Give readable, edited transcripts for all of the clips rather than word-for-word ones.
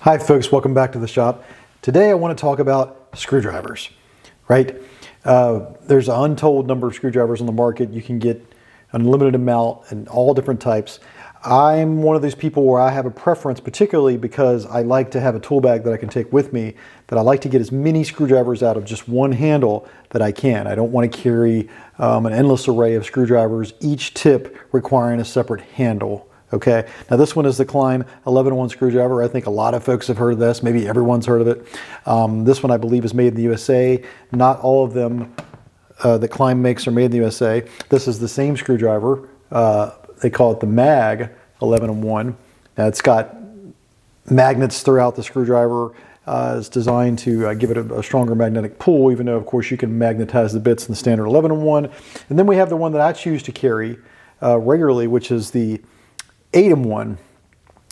Hi folks, welcome back to the shop. Today I want to talk about screwdrivers, right? There's an untold number of screwdrivers on the market. You can get an unlimited amount and all different types. I'm one of those people where I have a preference, particularly because I like to have a tool bag that I can take with me, that I like to get as many screwdrivers out of just one handle that I can. I don't want to carry an endless array of screwdrivers, each tip requiring a separate handle. Okay, now this one is the Klein 11-in-1 screwdriver. I think a lot of folks have heard of this. Maybe everyone's heard of it. This one I believe is made in the USA. Not all of them that Klein makes are made in the USA. This is the same screwdriver. They call it the Mag 11-in-1. Now it's got magnets throughout the screwdriver. It's designed to give it a stronger magnetic pull, even though of course you can magnetize the bits in the standard 11-in-1. And then we have the one that I choose to carry regularly, which is the 8-in-1.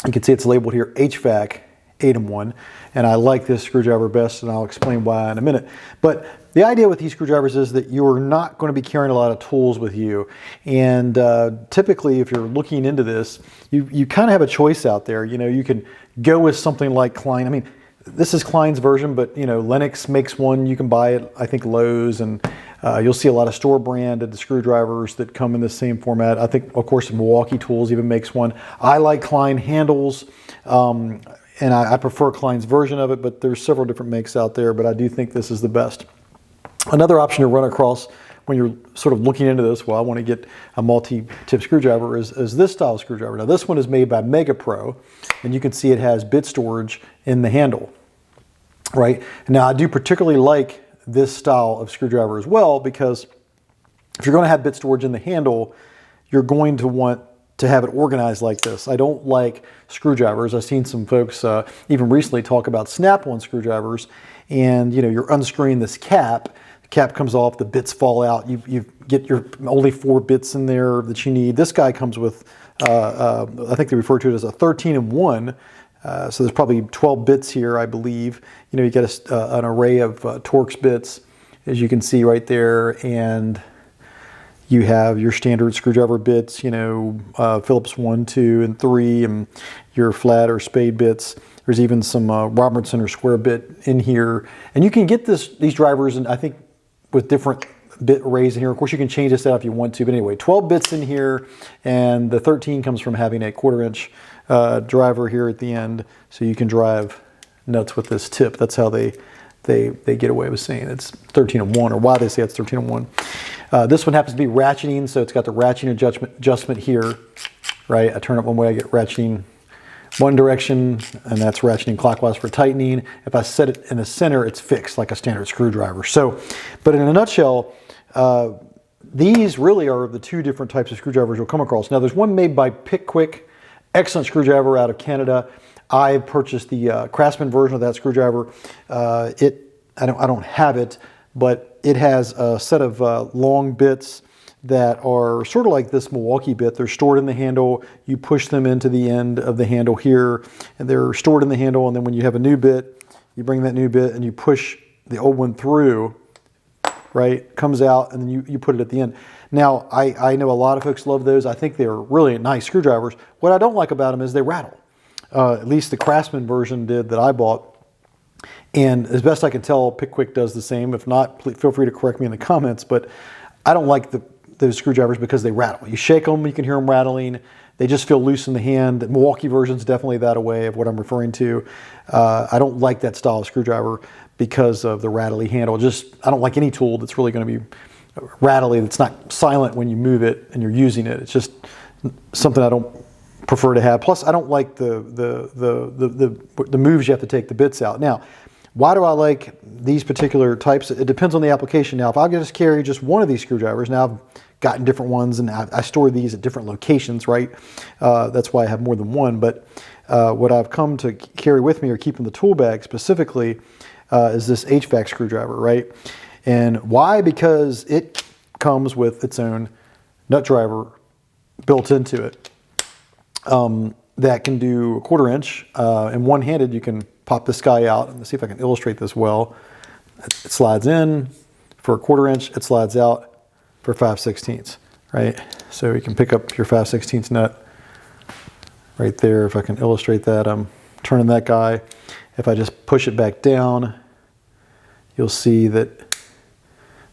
You can see it's labeled here HVAC 8-in-1, and I like this screwdriver best, and I'll explain why in a minute. But the idea with these screwdrivers is that you're not going to be carrying a lot of tools with you, and typically if you're looking into this, you kind of have a choice out there. You know, you can go with something like Klein. I mean, this is Klein's version, but you know, Lennox makes one. You can buy it, I think, Lowe's, and you'll see a lot of store branded screwdrivers that come in the same format. I think, of course, Milwaukee Tools even makes one. I like Klein handles, and I prefer Klein's version of it, but there's several different makes out there, but I do think this is the best. Another option to run across when you're sort of looking into this, well, I want to get a multi-tip screwdriver, is this style of screwdriver. Now, this one is made by Megapro, and you can see it has bit storage in the handle, right? Now, I do particularly like this style of screwdriver as well, because if you're going to have bit storage in the handle, you're going to want to have it organized like this. I don't like screwdrivers. I've seen some folks even recently talk about snap-on screwdrivers, and you know, you're unscrewing this cap. The cap comes off, the bits fall out. You get your only 4 bits in there that you need. This guy comes with, I think they refer to it as a 13-in-1. So there's probably 12 bits here, I believe. You know, you get an array of Torx bits, as you can see right there, and you have your standard screwdriver bits, you know, Phillips 1, 2, and 3, and your flat or spade bits. There's even some Robertson or square bit in here. And you can get these drivers, and I think with different bit arrays in here. Of course, you can change this out if you want to, but anyway, 12 bits in here, and the 13 comes from having a 1/4-inch driver here at the end, so you can drive nuts with this tip. That's how they get away with saying it's 13-in-1, or why they say it's 13-in-1. This one happens to be ratcheting, so it's got the ratcheting adjustment here, right? I turn it one way, I get ratcheting one direction, and that's ratcheting clockwise for tightening. If I set it in the center, it's fixed like a standard screwdriver. So, but in a nutshell, these really are the 2 different types of screwdrivers you'll come across. Now, there's one made by Pickwick, excellent screwdriver out of Canada. I purchased the Craftsman version of that screwdriver. I don't have it, but it has a set of long bits that are sort of like this Milwaukee bit. They're stored in the handle. You push them into the end of the handle here, and they're stored in the handle. And then when you have a new bit, you bring that new bit and you push the old one through, right? Comes out, and then you put it at the end. Now, I know a lot of folks love those. I think they're really nice screwdrivers. What I don't like about them is they rattle. At least the Craftsman version did that I bought. And as best I can tell, Pickwick does the same. If not, please feel free to correct me in the comments. But I don't like those screwdrivers because they rattle. You shake them, you can hear them rattling. They just feel loose in the hand. The Milwaukee version is definitely that way of what I'm referring to. I don't like that style of screwdriver because of the rattly handle. I don't like any tool that's really going to be rattly, that's not silent when you move it and you're using it. It's just something I don't prefer to have. Plus, I don't like the moves you have to take the bits out. Now, why do I like these particular types? It depends on the application. Now, if I just carry just one of these screwdrivers, now I've gotten different ones, and I store these at different locations, right? That's why I have more than one. But what I've come to carry with me, or keep in the tool bag specifically, is this HVAC screwdriver, right? And why? Because it comes with its own nut driver built into it that can do a 1/4-inch. And one-handed, you can pop this guy out. Let's see if I can illustrate this well. It slides in for a 1/4-inch. It slides out for 5/16, right? So you can pick up your 5/16 nut right there. If I can illustrate that, I'm turning that guy. If I just push it back down, you'll see that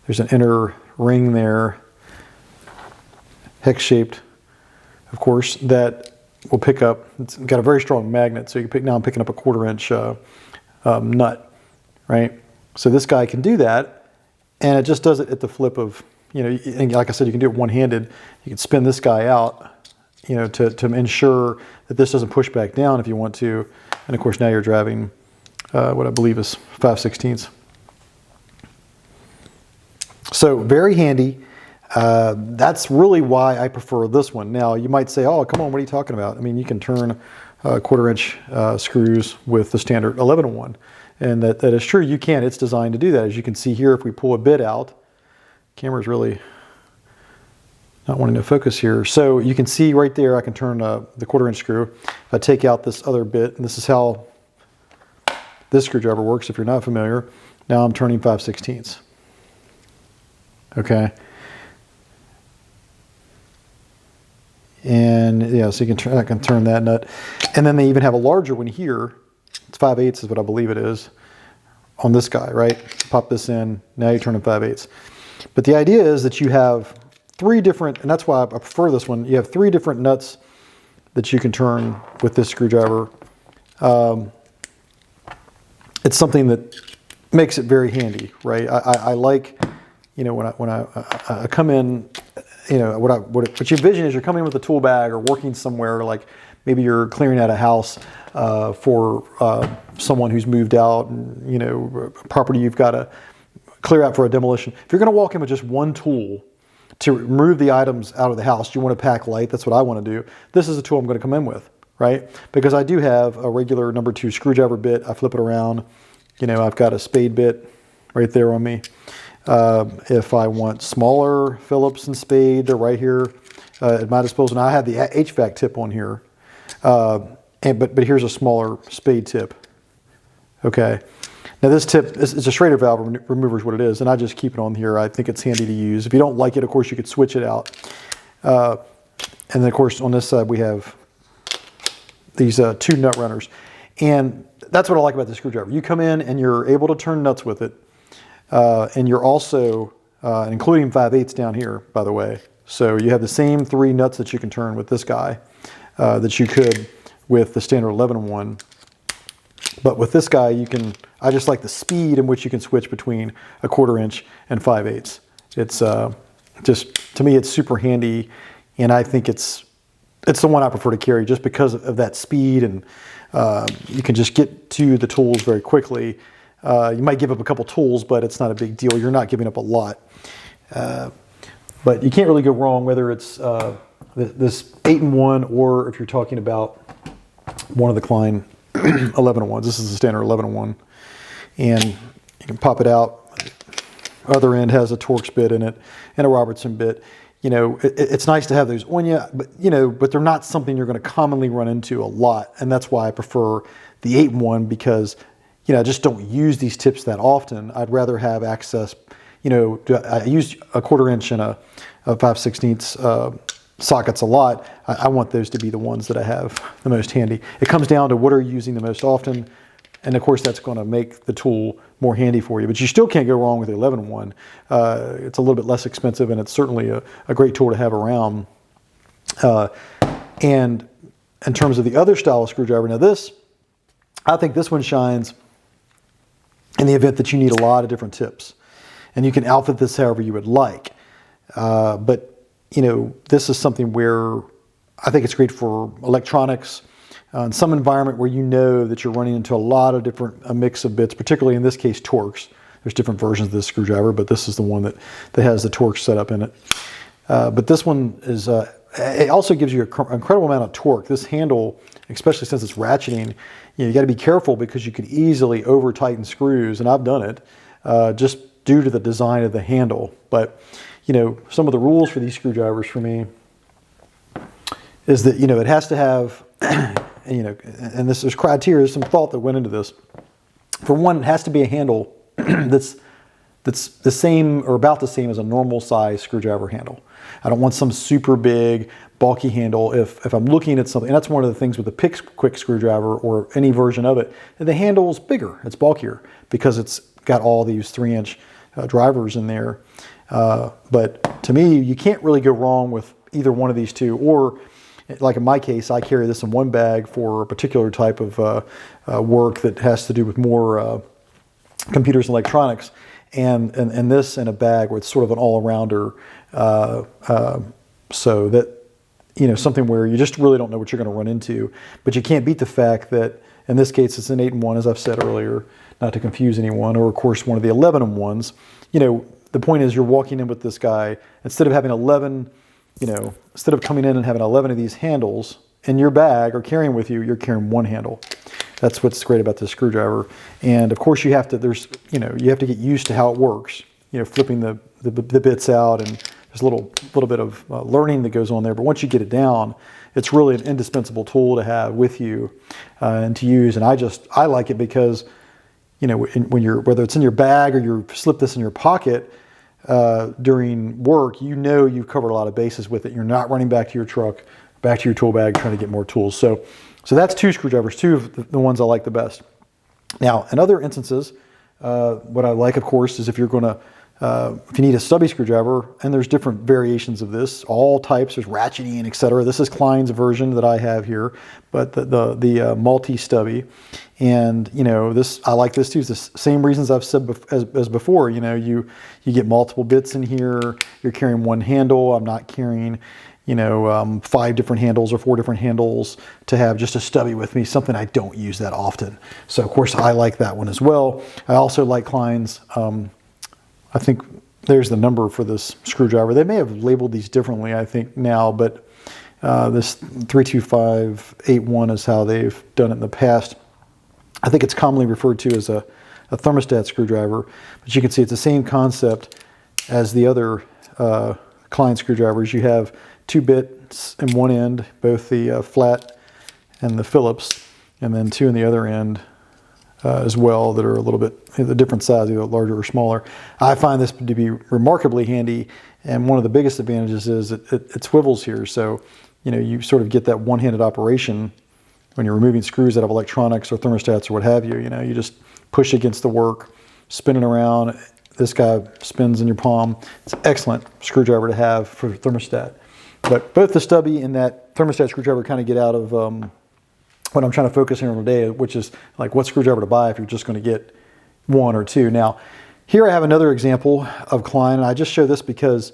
there's an inner ring there, hex-shaped, of course, that will pick up. It's got a very strong magnet, so you can pick. Now I'm picking up a 1/4 inch nut, right? So this guy can do that, and it just does it at the flip of, you know, and like I said, you can do it one-handed. You can spin this guy out, you know, to ensure that this doesn't push back down if you want to. And of course, now you're driving what I believe is 5/16. So very handy. That's really why I prefer this one. Now you might say, oh, come on, what are you talking about? I mean, you can turn 1/4 inch screws with the standard 11-1. And that is true, you can. It's designed to do that. As you can see here, if we pull a bit out, camera's really not wanting to focus here. So you can see right there, I can turn the 1/4 inch screw. If I take out this other bit, and this is how this screwdriver works if you're not familiar, now I'm turning 5/16. Okay. And yeah, so I can turn that nut. And then they even have a larger one here. It's 5/8 is what I believe it is on this guy, right? Pop this in, now you're turning 5/8. But the idea is that you have 3 different, and that's why I prefer this one. You have 3 different nuts that you can turn with this screwdriver. It's something that makes it very handy, right? I like, you know, when I come in, you know, what you envision is you're coming in with a tool bag or working somewhere, like maybe you're clearing out a house for someone who's moved out, and, you know, property you've got to clear out for a demolition. If you're going to walk in with just one tool to remove the items out of the house, you want to pack light, that's what I want to do. This is the tool I'm going to come in with, right? Because I do have a regular number 2 screwdriver bit. I flip it around. You know, I've got a spade bit right there on me. If I want smaller Phillips and spade, they're right here at my disposal. Now I have the HVAC tip on here, but here's a smaller spade tip. Okay, now this tip is a Schrader valve remover is what it is, and I just keep it on here. I think it's handy to use. If you don't like it, of course, you could switch it out. And then of course on this side we have these 2 nut runners, and that's what I like about the screwdriver. You come in and you're able to turn nuts with it. And you're also, including 5/8 down here, by the way. So you have the same 3 nuts that you can turn with this guy that you could with the standard 11-1. But with this guy, I just like the speed in which you can switch between a 1/4 inch and 5/8. It's just, to me, it's super handy. And I think it's the one I prefer to carry just because of that speed. And you can just get to the tools very quickly. You might give up a couple tools, but it's not a big deal. You're not giving up a lot. But you can't really go wrong whether it's this 8-in-1 or if you're talking about one of the Klein 11-in-1s. This is the standard 11-in-1. And you can pop it out. Other end has a Torx bit in it and a Robertson bit. You know, it's nice to have those on you, but they're not something you're going to commonly run into a lot. And that's why I prefer the 8-in-1, because you know, I just don't use these tips that often. I'd rather have access, you know, I use a 1/4 inch and a 5/16 sockets a lot. I want those to be the ones that I have the most handy. It comes down to what are you using the most often. And of course that's going to make the tool more handy for you, but you still can't go wrong with the 11-in-1. It's a little bit less expensive, and it's certainly a great tool to have around. And in terms of the other style of screwdriver, now I think this one shines in the event that you need a lot of different tips, and you can outfit this however you would like. But you know, this is something where I think it's great for electronics, in some environment where you know that you're running into a lot of a mix of bits, particularly in this case Torx. There's different versions of this screwdriver, but this is the one that has the Torx set up in it. But this one is, it also gives you an incredible amount of torque. This handle, especially since it's ratcheting, you got to be careful because you could easily over tighten screws, and I've done it just due to the design of the handle. But you know, some of the rules for these screwdrivers for me is that, you know, it has to have, you know, and there's criteria, some thought that went into this. For one, it has to be a handle that's the same or about the same as a normal size screwdriver handle. I don't want some super big bulky handle. If I'm looking at something, and that's one of the things with the quick screwdriver or any version of it, the handle's bigger, it's bulkier because it's got all these 3-inch drivers in there. But to me, you can't really go wrong with either one of these two. Or like in my case, I carry this in one bag for a particular type of work that has to do with more computers and electronics, and this in a bag where it's sort of an all-arounder, so that, you know, something where you just really don't know what you're going to run into. But you can't beat the fact that in this case it's an 8-in-1, as I've said earlier, not to confuse anyone, or of course one of the 11-in-1s. You know, the point is you're walking in with this guy, instead of having 11, you know, instead of coming in and having 11 of these handles in your bag or carrying with you, you're carrying one handle. That's what's great about this screwdriver. And of course you have to, you have to get used to how it works, you know, flipping the bits out, and there's a little bit of learning that goes on there. But once you get it down, it's really an indispensable tool to have with you and to use. And I like it because, you know, whether it's in your bag or you slip this in your pocket during work, you know you've covered a lot of bases with it. You're not running back to your truck, back to your tool bag, trying to get more tools. So that's two screwdrivers, two of the ones I like the best. Now, in other instances, what I like, of course, is if you're going to, if you need a stubby screwdriver, and there's different variations of this, all types, there's ratcheting, etc. This is Klein's version that I have here, but the multi-stubby. And, you know, I like this too. It's the same reasons I've said as before. You know, you get multiple bits in here. You're carrying one handle. I'm not carrying, you know, 5 different handles or 4 different handles to have just a stubby with me, something I don't use that often. So of course I like that one as well. I also like Klein's, I think there's the number for this screwdriver. They may have labeled these differently, I think now, but this 32581 is how they've done it in the past. I think it's commonly referred to as a thermostat screwdriver, but you can see it's the same concept as the other Klein screwdrivers. You have 2 bits in one end, both the flat and the Phillips, and then 2 in the other end as well that are a little bit a different size, either larger or smaller. I find this to be remarkably handy, and one of the biggest advantages is it swivels here, so you know you sort of get that one-handed operation when you're removing screws out of electronics or thermostats or what have you. You know, you just push against the work, spin it around. This guy spins in your palm. It's an excellent screwdriver to have for thermostat. But both the stubby and that thermostat screwdriver kind of get out of what I'm trying to focus here on today, which is like what screwdriver to buy if you're just going to get 1 or 2. Now, here I have another example of Klein, and I just show this because,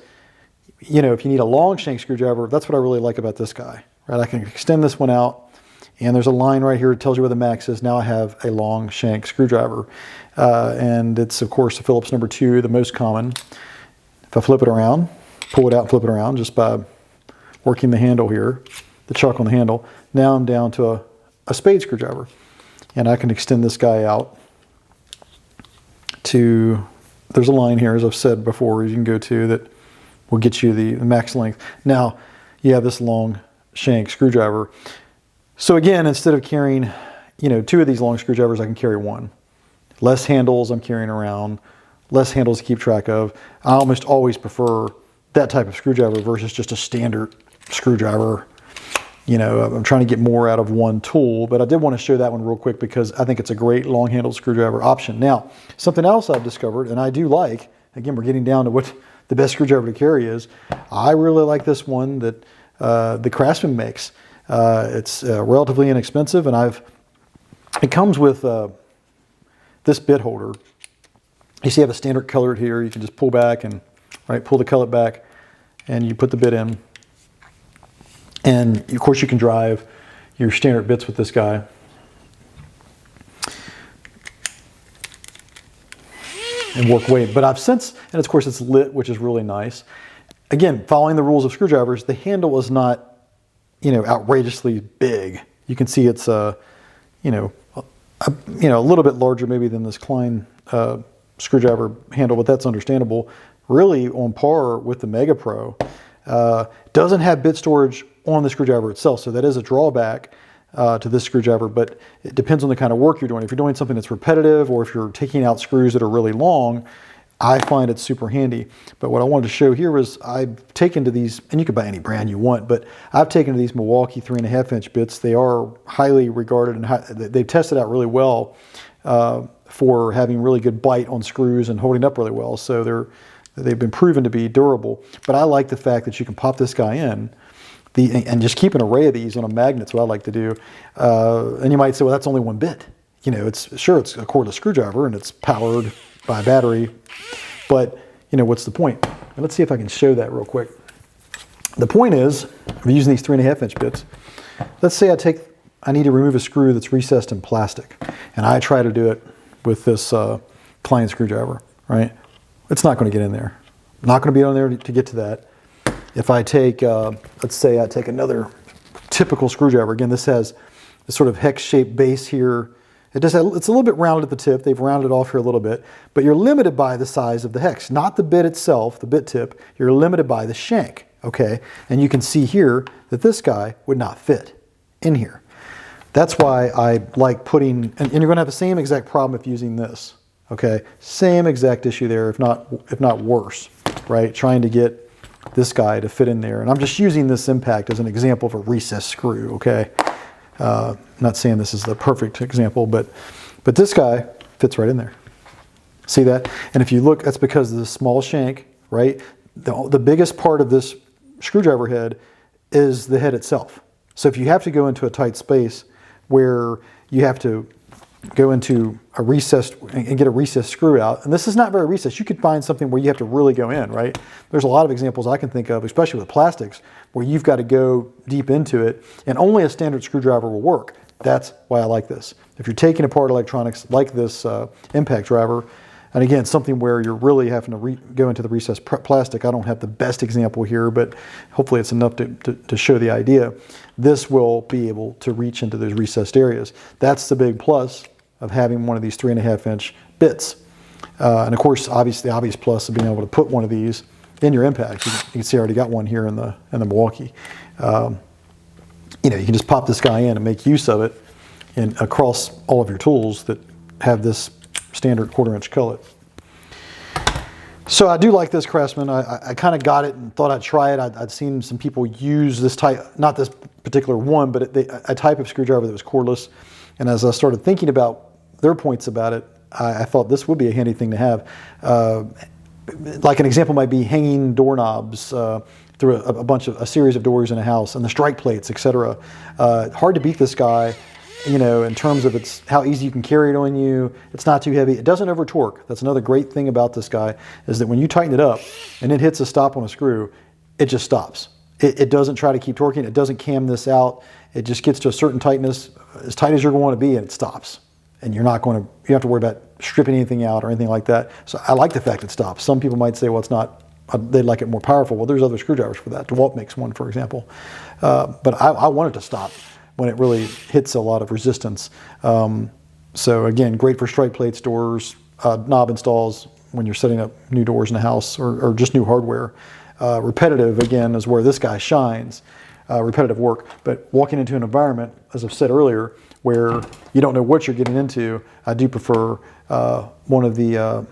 you know, if you need a long shank screwdriver, that's what I really like about this guy, right? I can extend this one out, and there's a line right here that tells you where the max is. Now I have a long shank screwdriver, and it's, of course, the Phillips number 2, the most common. If I flip it around, pull it out and flip it around just by working the handle here, the chuck on the handle, now I'm down to a spade screwdriver, and I can extend this guy out to, there's a line here, as I've said before, you can go to that will get you the max length. Now you have this long shank screwdriver. So again, instead of carrying, you know, 2 of these long screwdrivers, I can carry 1. Less handles I'm carrying around, less handles to keep track of. I almost always prefer that type of screwdriver versus just a standard screwdriver. You know, I'm trying to get more out of one tool, but I did want to show that one real quick because I think it's a great long-handled screwdriver option. Now, something else I've discovered, and I do like, again, we're getting down to what the best screwdriver to carry is. I really like this one that the Craftsman makes. It's relatively inexpensive, and it comes with this bit holder. You see I have a standard color here. You can just pull back and pull the collet back, and you put the bit in. And of course you can drive your standard bits with this guy. And work weight. But I've since, and of course it's lit, which is really nice. Again, following the rules of screwdrivers, the handle is not, you know, outrageously big. You can see it's a little bit larger maybe than this Klein screwdriver handle, but that's understandable. Really on par with the Megapro. Doesn't have bit storage on the screwdriver itself, so that is a drawback to this screwdriver, but it depends on the kind of work you're doing. If you're doing something that's repetitive, or if you're taking out screws that are really long, I find it super handy. But what I wanted to show here was I've taken to these, and you can buy any brand you want, but I've taken to these Milwaukee 3.5-inch bits. They are highly regarded and they've tested out really well for having really good bite on screws and holding up really well. So they've been proven to be durable. But I like the fact that you can pop this guy in and just keep an array of these on a magnet. That's what I like to do. And you might say, well, that's only one bit. You know, it's a cordless screwdriver and it's powered by a battery, but you know, what's the point? And let's see if I can show that real quick. The point is, I'm using these 3.5-inch bits. Let's say I need to remove a screw that's recessed in plastic, and I try to do it with this Klein screwdriver, right? It's not going to get in there. Not going to be on there to get to that. If I take, let's say I take another typical screwdriver. Again, this has this sort of hex-shaped base here. It's a little bit rounded at the tip. They've rounded off here a little bit, but you're limited by the size of the hex, not the bit itself, the bit tip. You're limited by the shank, okay? And you can see here that this guy would not fit in here. That's why I like putting, and you're gonna have the same exact problem if using this, okay? Same exact issue there, if not worse, right? Trying to get this guy to fit in there. And I'm just using this impact as an example of a recessed screw, okay? I'm not saying this is the perfect example, but this guy fits right in there. See that? And if you look, that's because of the small shank, right? The biggest part of this screwdriver head is the head itself. So if you have to go into a tight space where you have to go into a recessed and get a recessed screw out, and this is not very recessed. You could find something where you have to really go in, right? There's a lot of examples I can think of, especially with plastics, where you've got to go deep into it, and only a standard screwdriver will work. That's why I like this. If you're taking apart electronics like this impact driver, and again, something where you're really having to go into the recessed plastic, I don't have the best example here, but hopefully it's enough to show the idea. This will be able to reach into those recessed areas. That's the big plus of having one of these 3.5-inch bits. And of course, obviously, the obvious plus of being able to put one of these in your impact. You can see I already got one here in the Milwaukee. You know, you can just pop this guy in and make use of it and across all of your tools that have this standard 1/4-inch cullet. So I do like this Craftsman. I kind of got it and thought I'd try it. I'd seen some people use this type, not this particular one, but a type of screwdriver that was cordless. And as I started thinking about their points about it, I thought this would be a handy thing to have. Like an example might be hanging doorknobs through a series of doors in a house, and the strike plates, etc. Hard to beat this guy, you know, in terms of how easy you can carry it on you. It's not too heavy. It doesn't over torque. That's another great thing about this guy, is that when you tighten it up and it hits a stop on a screw, it just stops. It doesn't try to keep torquing. It doesn't cam this out. It just gets to a certain tightness, as tight as you're going to be, and it stops. And you don't have to worry about stripping anything out or anything like that. So I like the fact it stops. Some people might say, well, it's not, they'd like it more powerful. Well, there's other screwdrivers for that. DeWalt makes one, for example. But I want it to stop when it really hits a lot of resistance. So again, great for strike plates, doors, knob installs when you're setting up new doors in a house or just new hardware. Repetitive, again, is where this guy shines. Repetitive work, but walking into an environment, as I've said earlier, where you don't know what you're getting into, I do prefer one of the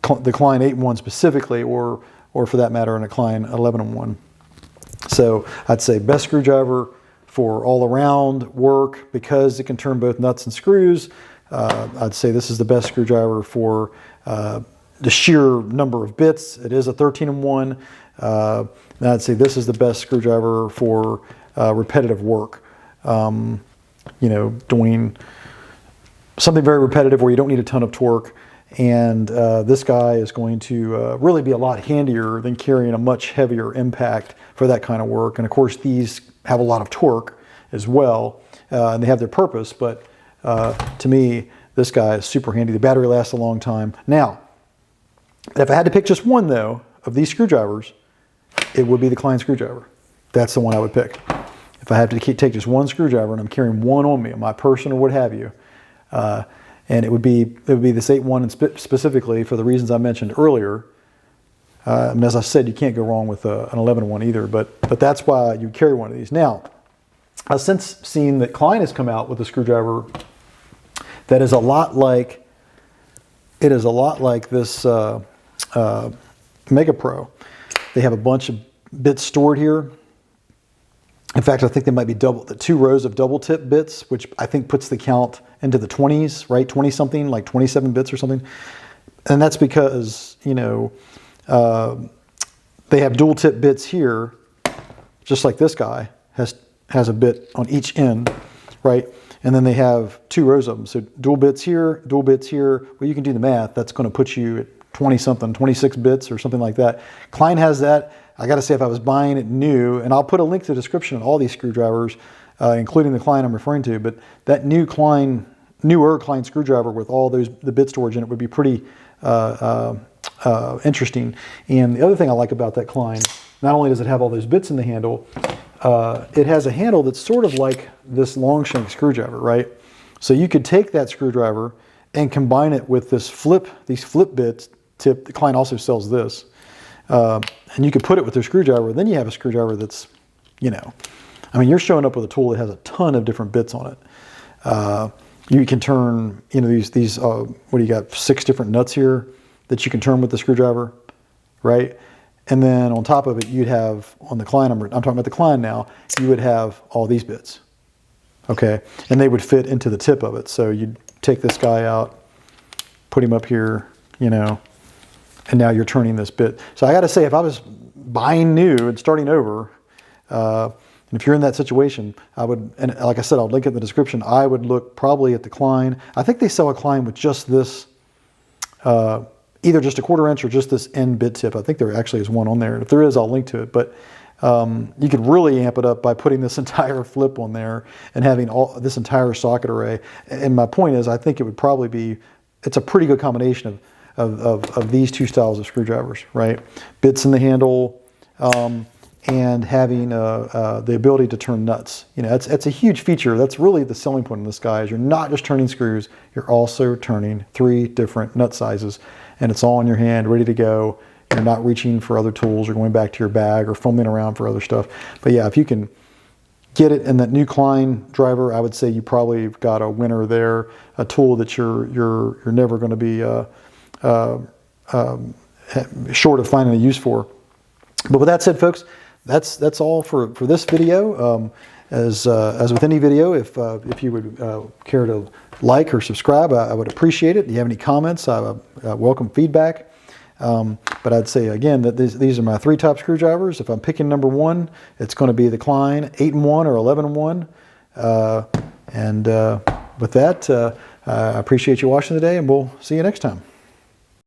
Klein 8-in-1 specifically, or for that matter, in a Klein 11-in-1. So I'd say best screwdriver for all around work because it can turn both nuts and screws. I'd say this is the best screwdriver for the sheer number of bits. It is a 13-in-1. And I'd say this is the best screwdriver for repetitive work. You know, doing something very repetitive where you don't need a ton of torque. And this guy is going to really be a lot handier than carrying a much heavier impact for that kind of work. And of course, these have a lot of torque as well, and they have their purpose. But to me, this guy is super handy. The battery lasts a long time. Now, if I had to pick just one, though, of these screwdrivers, it would be the Klein screwdriver. That's the one I would pick. If I have to take just one screwdriver and I'm carrying one on me, on my person or what have you, and it would be this 8-in-1 and specifically for the reasons I mentioned earlier. And as I said, you can't go wrong with an 11-in-1 either, but that's why you carry one of these. Now, I've since seen that Klein has come out with a screwdriver that is a lot like this Megapro. They have a bunch of bits stored here. In fact, I think they might be the 2 rows of double tip bits, which I think puts the count into the 20s, right? 20 something, like 27 bits or something. And that's because, you know, they have dual tip bits here, just like this guy has a bit on each end, right? And then they have 2 rows of them. So dual bits here, dual bits here. Well, you can do the math. That's going to put you at 20 something, 26 bits or something like that. Klein has that. I got to say, if I was buying it new, and I'll put a link to the description on all these screwdrivers, including the Klein I'm referring to, but that newer Klein screwdriver with all the bit storage in it would be pretty interesting. And the other thing I like about that Klein, not only does it have all those bits in the handle, it has a handle that's sort of like this long shank screwdriver, right? So you could take that screwdriver and combine it with these flip bits tip. The Klein also sells this. And you could put it with their screwdriver, then you have a screwdriver that's, you know, I mean, you're showing up with a tool that has a ton of different bits on it. You can turn, you know, these what do you got, 6 different nuts here that you can turn with the screwdriver, right? And then on top of it, you'd have, on the Klein, I'm talking about the Klein now, you would have all these bits, okay? And they would fit into the tip of it. So you'd take this guy out, put him up here, you know, and now you're turning this bit. So I got to say, if I was buying new and starting over, and if you're in that situation, I would, and like I said, I'll link it in the description, I would look probably at the Klein. I think they sell a Klein with just this, either just a 1/4 inch or just this end bit tip. I think there actually is one on there. If there is, I'll link to it. But you could really amp it up by putting this entire flip on there and having this entire socket array. And my point is, I think it would probably be, it's a pretty good combination of these 2 styles of screwdrivers, right? Bits in the handle, and having the ability to turn nuts. You know, it's a huge feature. That's really the selling point of this guy, is you're not just turning screws, you're also turning 3 different nut sizes, and it's all in your hand, ready to go. You're not reaching for other tools or going back to your bag or fumbling around for other stuff. But yeah, if you can get it in that new Klein driver, I would say you probably got a winner there, a tool that you're never going to be short of finding a use for. But with that said, folks, that's all for this video. As with any video, if you would care to like or subscribe, I would appreciate it. If you have any comments, I welcome feedback. But I'd say again that these are my 3 top screwdrivers. If I'm picking number 1, it's going to be the Klein 8-in-1 or 11-in-1. With that, I appreciate you watching today, and we'll see you next time.